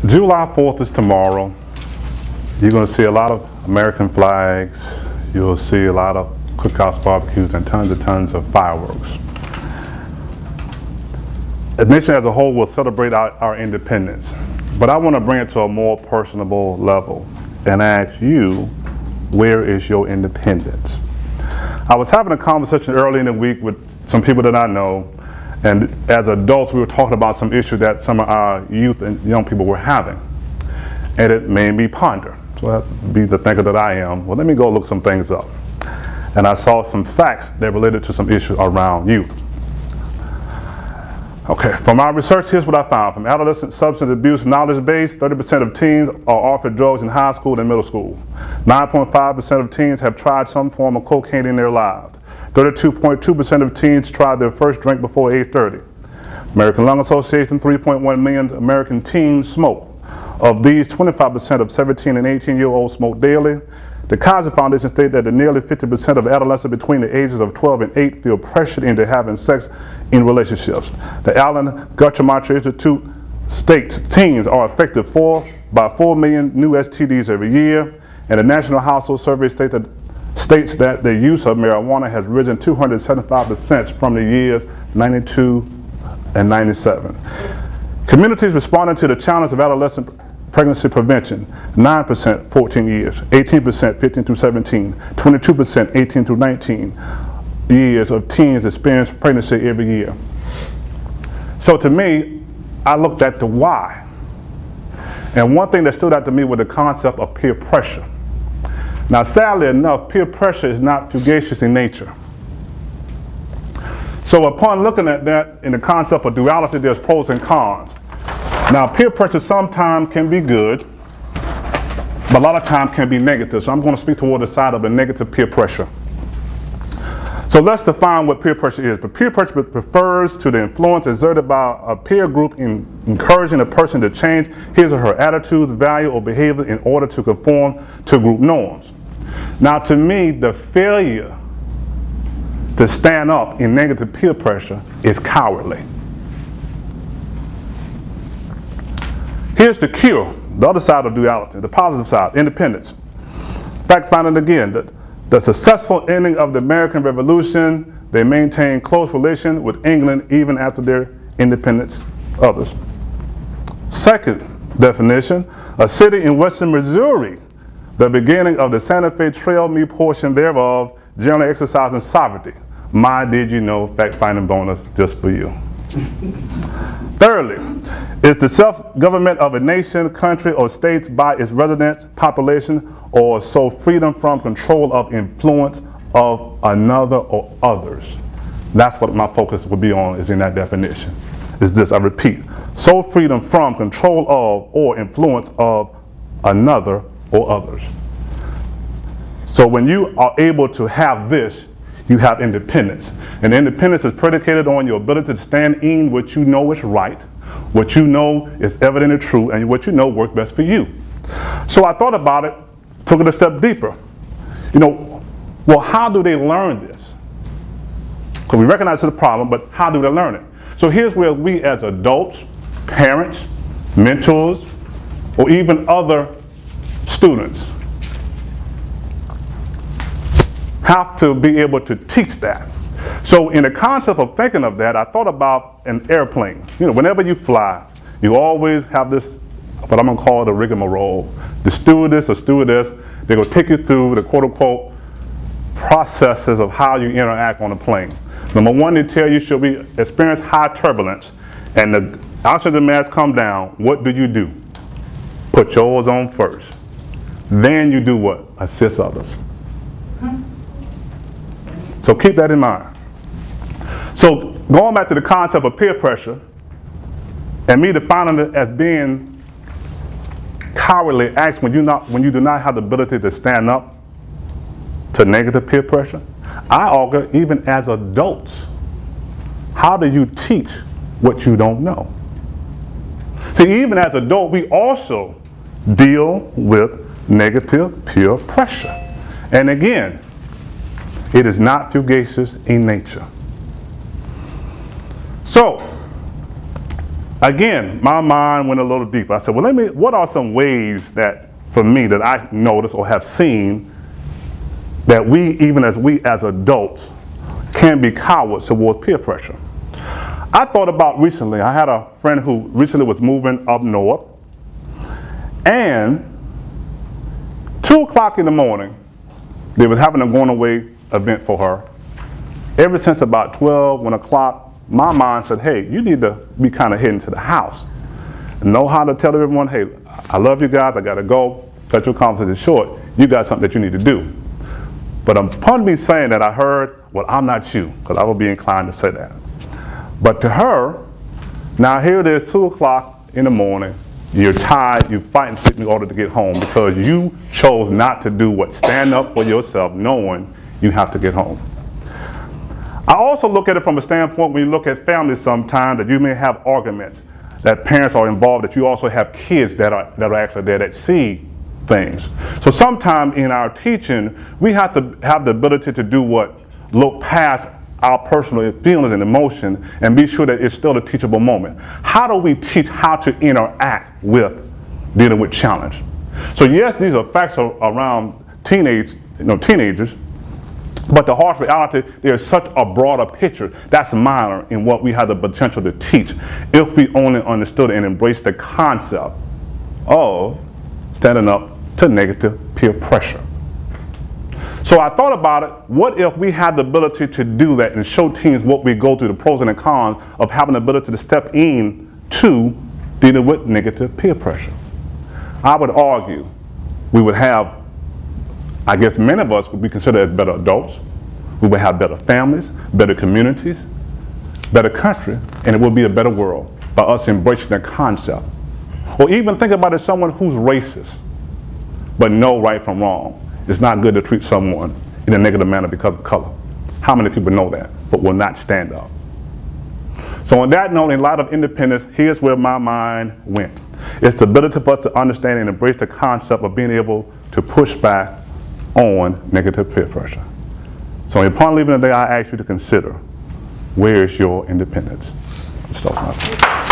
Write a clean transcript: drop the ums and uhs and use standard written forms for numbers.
July 4th is tomorrow. You're going to see a lot of American flags. You'll see a lot of cookouts, barbecues, and tons of fireworks. The nation as a whole will celebrate our independence. But I want to bring it to a more personable level and ask you, where is your independence? I was having a conversation early in the week with some people that I know, and as adults we were talking about some issues that some of our youth and young people were having. And it made me ponder. So I have to be the thinker that I am. Well, let me go look some things up. And I saw some facts that related to some issues around youth. Okay, from my research, here's what I found. From adolescent substance abuse knowledge base, 30% of teens are offered drugs in high school and middle school. 9.5% of teens have tried some form of cocaine in their lives. 32.2% of teens tried their first drink before age 30. American Lung Association, 3.1 million American teens smoke. Of these, 25% of 17 and 18-year-olds smoke daily. The Kaiser Foundation states that nearly 50% of adolescents between the ages of 12 and 8 feel pressured into having sex in relationships. The Allen Guttmacher Institute states teens are affected by 4 million new STDs every year, and the National Household Survey states that the use of marijuana has risen 275% from the years 92 and 97. Communities responding to the challenge of adolescent pregnancy prevention: 9% 14 years, 18% 15 through 17, 22% 18 through 19 years of teens experience pregnancy every year. So to me, I looked at the why. And one thing that stood out to me was the concept of peer pressure. Now, sadly enough, peer pressure is not fugacious in nature. So upon looking at that in the concept of duality, there's pros and cons. Now, peer pressure sometimes can be good, but a lot of times can be negative. So I'm going to speak toward the side of the negative peer pressure. So let's define what peer pressure is. But peer pressure refers to the influence exerted by a peer group in encouraging a person to change his or her attitudes, value, or behavior in order to conform to group norms. Now, to me, the failure to stand up in negative peer pressure is cowardly. Here's the cure, the other side of duality, the positive side, independence. Fact finding again, that the successful ending of the American Revolution, they maintained close relations with England even after their independence, others. Second definition, a city in western Missouri, the beginning of the Santa Fe Trail, me portion thereof, generally exercising sovereignty. My did you know fact finding bonus just for you. Thirdly, is the self-government of a nation, country, or states by its residents, population, or so freedom from control of influence of another or others. That's what my focus will be on, is in that definition. Is this, I repeat, so freedom from control of or influence of another or others. So when you are able to have this, you have independence. And independence is predicated on your ability to stand in what you know is right, what you know is evident and true, and what you know works best for you. So I thought about it, took it a step deeper. You know, well, how do they learn this? Because we recognize it's a problem, but how do they learn it? So here's where we as adults, parents, mentors, or even other students have to be able to teach that. So in the concept of thinking of that, I thought about an airplane. You know, whenever you fly, you always have this, what I'm gonna call the rigmarole. The stewardess or stewardess, they're gonna take you through the quote unquote processes of how you interact on a plane. Number one, they tell you should we experience high turbulence and the oxygen mask come down, what do? Put yours on first. Then you do what? Assist others. So keep that in mind. So going back to the concept of peer pressure, and me defining it as being cowardly acts when you do not have the ability to stand up to negative peer pressure, I argue even as adults, how do you teach what you don't know? See, even as adults, we also deal with negative peer pressure. And again, it is not fugacious in nature. So, again, my mind went a little deeper. I said, well, what are some ways that, for me, that I noticed or have seen that we as adults, can be cowards towards peer pressure? I thought about recently, I had a friend who recently was moving up north, and 2 o'clock in the morning, they was having a going away event for her. Ever since about 12, 1 o'clock, my mind said, hey, you need to be kind of heading to the house. Know how to tell everyone, hey, I love you guys, I gotta go, cut your conversation short, you got something that you need to do. But upon me saying that, I heard, well, I'm not you, because I would be inclined to say that. But to her, now here it is, 2 o'clock in the morning, you're tired, you're fighting sleep in order to get home because you chose not to do what? Stand up for yourself, knowing you have to get home. I also look at it from a standpoint when you look at families sometimes that you may have arguments, that parents are involved, that you also have kids that are actually there that see things. So sometimes in our teaching, we have to have the ability to do what? Look past our personal feelings and emotion and be sure that it's still a teachable moment. How do we teach how to interact with dealing with challenge? So yes, these are facts around teenagers, but the harsh reality, there's such a broader picture that's minor in what we have the potential to teach if we only understood and embraced the concept of standing up to negative peer pressure. So I thought about it, what if we had the ability to do that and show teens what we go through, the pros and the cons of having the ability to step in to dealing with negative peer pressure? I would argue we would have, I guess many of us would be considered as better adults, we would have better families, better communities, better country, and it would be a better world by us embracing the concept. Or even think about it, someone who's racist, but know right from wrong. It's not good to treat someone in a negative manner because of color. How many people know that, but will not stand up? So on that note, in light of independence, here's where my mind went. It's the ability for us to understand and embrace the concept of being able to push back on negative peer pressure. So upon leaving today, I ask you to consider, where is your independence? Let's start.